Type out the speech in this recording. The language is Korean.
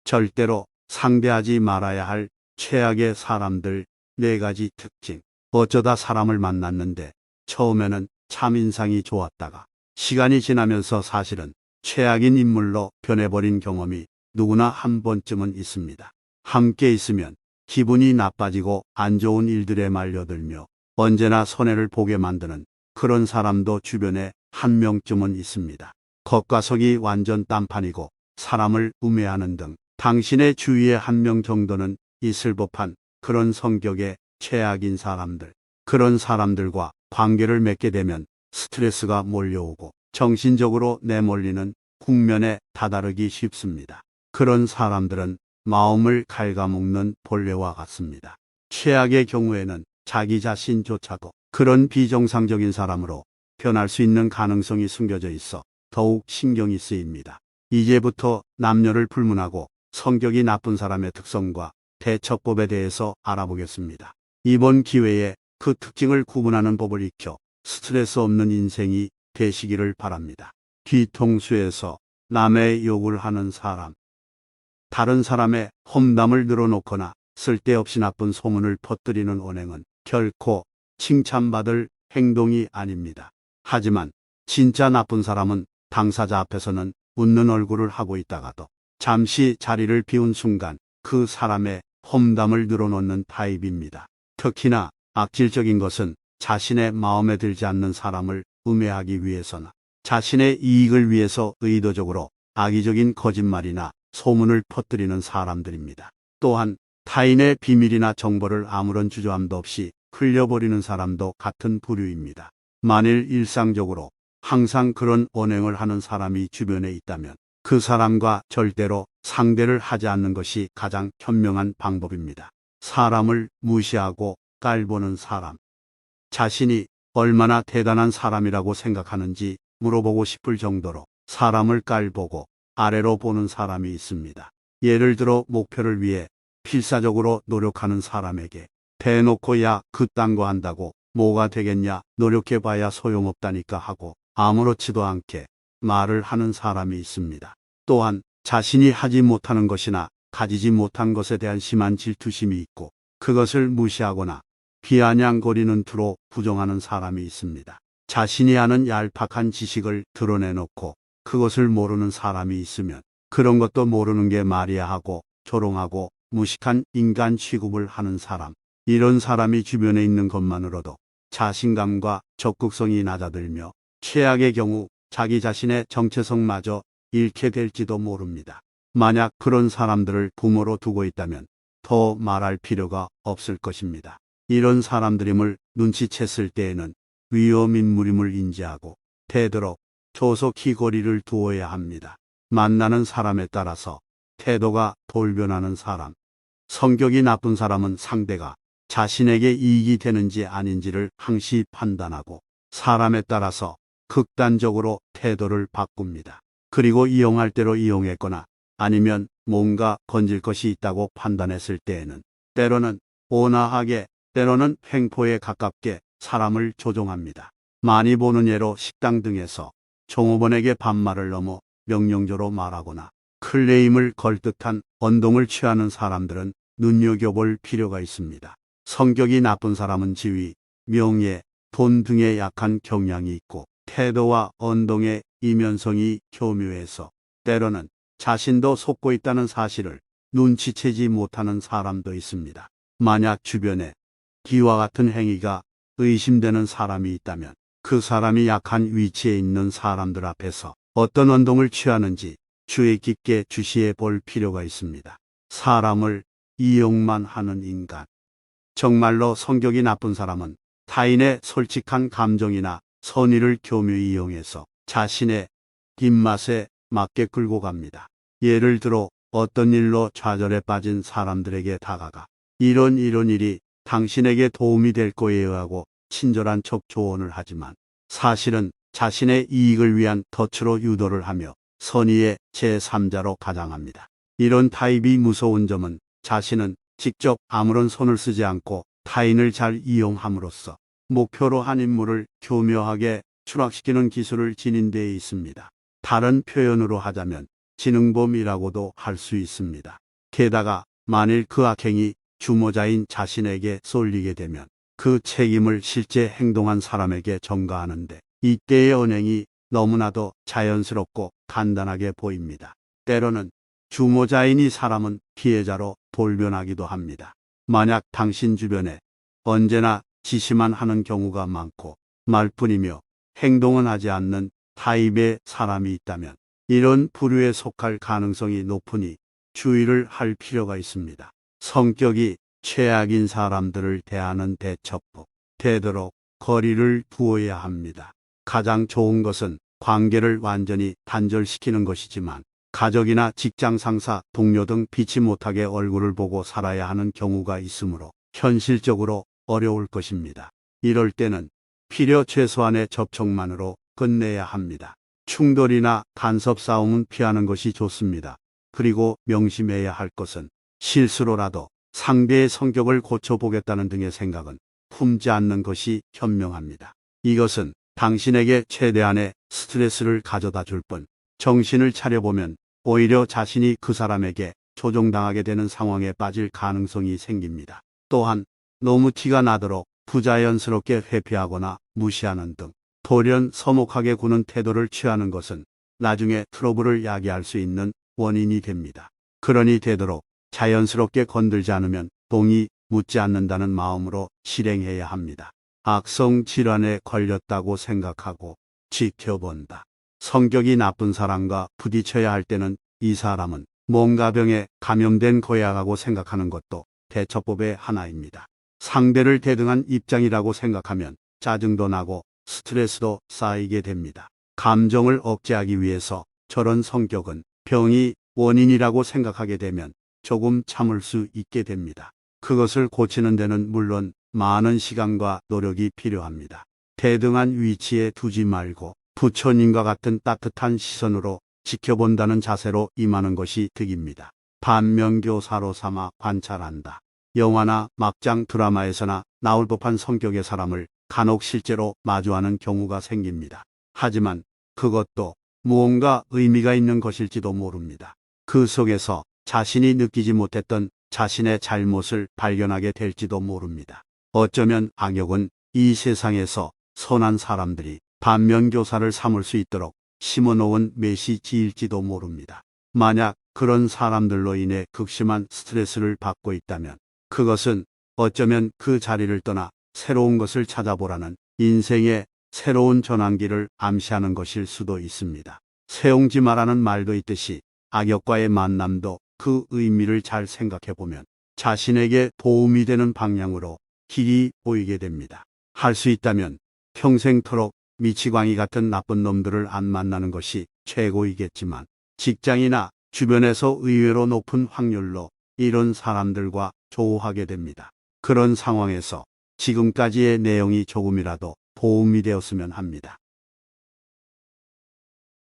절대로 상대하지 말아야 할 최악의 사람들 4가지 특징. 어쩌다 사람을 만났는데 처음에는 참 인상이 좋았다가 시간이 지나면서 사실은 최악인 인물로 변해버린 경험이 누구나 한 번쯤은 있습니다. 함께 있으면 기분이 나빠지고 안 좋은 일들에 말려들며 언제나 손해를 보게 만드는 그런 사람도 주변에 한 명쯤은 있습니다. 겉과 속이 완전 딴판이고 사람을 우매하는 등 당신의 주위에 한 명 정도는 있을 법한 그런 성격의 최악인 사람들. 그런 사람들과 관계를 맺게 되면 스트레스가 몰려오고 정신적으로 내몰리는 국면에 다다르기 쉽습니다. 그런 사람들은 마음을 갉아먹는 벌레와 같습니다. 최악의 경우에는 자기 자신조차도 그런 비정상적인 사람으로 변할 수 있는 가능성이 숨겨져 있어 더욱 신경이 쓰입니다. 이제부터 남녀를 불문하고 성격이 나쁜 사람의 특성과 대처법에 대해서 알아보겠습니다. 이번 기회에 그 특징을 구분하는 법을 익혀 스트레스 없는 인생이 되시기를 바랍니다. 뒤통수에서 남의 욕을 하는 사람. 다른 사람의 험담을 늘어놓거나 쓸데없이 나쁜 소문을 퍼뜨리는 언행은 결코 칭찬받을 행동이 아닙니다. 하지만 진짜 나쁜 사람은 당사자 앞에서는 웃는 얼굴을 하고 있다가도 잠시 자리를 비운 순간 그 사람의 험담을 늘어놓는 타입입니다. 특히나 악질적인 것은 자신의 마음에 들지 않는 사람을 음해하기 위해서나 자신의 이익을 위해서 의도적으로 악의적인 거짓말이나 소문을 퍼뜨리는 사람들입니다. 또한 타인의 비밀이나 정보를 아무런 주저함도 없이 흘려버리는 사람도 같은 부류입니다. 만일 일상적으로 항상 그런 언행을 하는 사람이 주변에 있다면 그 사람과 절대로 상대를 하지 않는 것이 가장 현명한 방법입니다. 사람을 무시하고 깔보는 사람. 자신이 얼마나 대단한 사람이라고 생각하는지 물어보고 싶을 정도로 사람을 깔보고 아래로 보는 사람이 있습니다. 예를 들어 목표를 위해 필사적으로 노력하는 사람에게 대놓고 야 그딴 거 한다고 뭐가 되겠냐 노력해봐야 소용없다니까 하고 아무렇지도 않게 말을 하는 사람이 있습니다. 또한 자신이 하지 못하는 것이나 가지지 못한 것에 대한 심한 질투심이 있고 그것을 무시하거나 비아냥거리는 투로 부정하는 사람이 있습니다. 자신이 아는 얄팍한 지식을 드러내놓고 그것을 모르는 사람이 있으면 그런 것도 모르는 게 말이야 하고 조롱하고 무식한 인간 취급을 하는 사람. 이런 사람이 주변에 있는 것만으로도 자신감과 적극성이 낮아들며 최악의 경우 자기 자신의 정체성마저 잃게 될지도 모릅니다. 만약 그런 사람들을 부모로 두고 있다면 더 말할 필요가 없을 것입니다. 이런 사람들임을 눈치챘을 때에는 위험인물임을 인지하고 되도록 조속히 거리를 두어야 합니다. 만나는 사람에 따라서 태도가 돌변하는 사람. 성격이 나쁜 사람은 상대가 자신에게 이익이 되는지 아닌지를 항시 판단하고 사람에 따라서 극단적으로 태도를 바꿉니다. 그리고 이용할 대로 이용했거나 아니면 뭔가 건질 것이 있다고 판단했을 때에는 때로는 온화하게 때로는 횡포에 가깝게 사람을 조종합니다. 많이 보는 예로 식당 등에서 종업원에게 반말을 넘어 명령조로 말하거나 클레임을 걸 듯한 언동을 취하는 사람들은 눈여겨볼 필요가 있습니다. 성격이 나쁜 사람은 지위, 명예, 돈 등에 약한 경향이 있고 태도와 언동의 이면성이 교묘해서 때로는 자신도 속고 있다는 사실을 눈치채지 못하는 사람도 있습니다. 만약 주변에 이와 같은 행위가 의심되는 사람이 있다면 그 사람이 약한 위치에 있는 사람들 앞에서 어떤 언동을 취하는지 주의 깊게 주시해 볼 필요가 있습니다. 사람을 이용만 하는 인간. 정말로 성격이 나쁜 사람은 타인의 솔직한 감정이나 선의를 교묘히 이용해서 자신의 입맛에 맞게 끌고 갑니다. 예를 들어 어떤 일로 좌절에 빠진 사람들에게 다가가 이런 일이 당신에게 도움이 될 거예요 하고 친절한 척 조언을 하지만 사실은 자신의 이익을 위한 덫으로 유도를 하며 선의의 제3자로 가장합니다. 이런 타입이 무서운 점은 자신은 직접 아무런 손을 쓰지 않고 타인을 잘 이용함으로써 목표로 한 인물을 교묘하게 추락시키는 기술을 지닌 데 있습니다. 다른 표현으로 하자면 지능범이라고도 할 수 있습니다. 게다가 만일 그 악행이 주모자인 자신에게 쏠리게 되면 그 책임을 실제 행동한 사람에게 전가하는데 이때의 언행이 너무나도 자연스럽고 간단하게 보입니다. 때로는 주모자인 이 사람은 피해자로 돌변하기도 합니다. 만약 당신 주변에 언제나 지시만 하는 경우가 많고 말뿐이며 행동은 하지 않는 타입의 사람이 있다면 이런 부류에 속할 가능성이 높으니 주의를 할 필요가 있습니다. 성격이 최악인 사람들을 대하는 대처법. 되도록 거리를 두어야 합니다. 가장 좋은 것은 관계를 완전히 단절시키는 것이지만 가족이나 직장 상사, 동료 등 피치 못하게 얼굴을 보고 살아야 하는 경우가 있으므로 현실적으로 어려울 것입니다. 이럴 때는 필요 최소한의 접촉만으로 끝내야 합니다. 충돌이나 간섭 싸움은 피하는 것이 좋습니다. 그리고 명심해야 할 것은 실수로라도 상대의 성격을 고쳐보겠다는 등의 생각은 품지 않는 것이 현명합니다. 이것은 당신에게 최대한의 스트레스를 가져다 줄 뿐 정신을 차려보면 오히려 자신이 그 사람에게 조종당하게 되는 상황에 빠질 가능성이 생깁니다. 또한 너무 티가 나도록 부자연스럽게 회피하거나 무시하는 등 돌연 서먹하게 구는 태도를 취하는 것은 나중에 트러블을 야기할 수 있는 원인이 됩니다. 그러니 되도록 자연스럽게 건들지 않으면 동의 묻지 않는다는 마음으로 실행해야 합니다. 악성 질환에 걸렸다고 생각하고 지켜본다. 성격이 나쁜 사람과 부딪혀야 할 때는 이 사람은 뭔가 병에 감염된 거야라고 생각하는 것도 대처법의 하나입니다. 상대를 대등한 입장이라고 생각하면 짜증도 나고 스트레스도 쌓이게 됩니다. 감정을 억제하기 위해서 저런 성격은 병이 원인이라고 생각하게 되면 조금 참을 수 있게 됩니다. 그것을 고치는 데는 물론 많은 시간과 노력이 필요합니다. 대등한 위치에 두지 말고 부처님과 같은 따뜻한 시선으로 지켜본다는 자세로 임하는 것이 득입니다. 반면교사로 삼아 관찰한다. 영화나 막장 드라마에서나 나올 법한 성격의 사람을 간혹 실제로 마주하는 경우가 생깁니다. 하지만 그것도 무언가 의미가 있는 것일지도 모릅니다. 그 속에서 자신이 느끼지 못했던 자신의 잘못을 발견하게 될지도 모릅니다. 어쩌면 악역은 이 세상에서 선한 사람들이 반면교사를 삼을 수 있도록 심어놓은 메시지일지도 모릅니다. 만약 그런 사람들로 인해 극심한 스트레스를 받고 있다면 그것은 어쩌면 그 자리를 떠나 새로운 것을 찾아보라는 인생의 새로운 전환기를 암시하는 것일 수도 있습니다. 세옹지마라는 말도 있듯이 악역과의 만남도 그 의미를 잘 생각해보면 자신에게 도움이 되는 방향으로 길이 보이게 됩니다. 할 수 있다면 평생토록 미치광이 같은 나쁜 놈들을 안 만나는 것이 최고이겠지만 직장이나 주변에서 의외로 높은 확률로 이런 사람들과 조우하게 됩니다. 그런 상황에서 지금까지의 내용이 조금이라도 도움이 되었으면 합니다.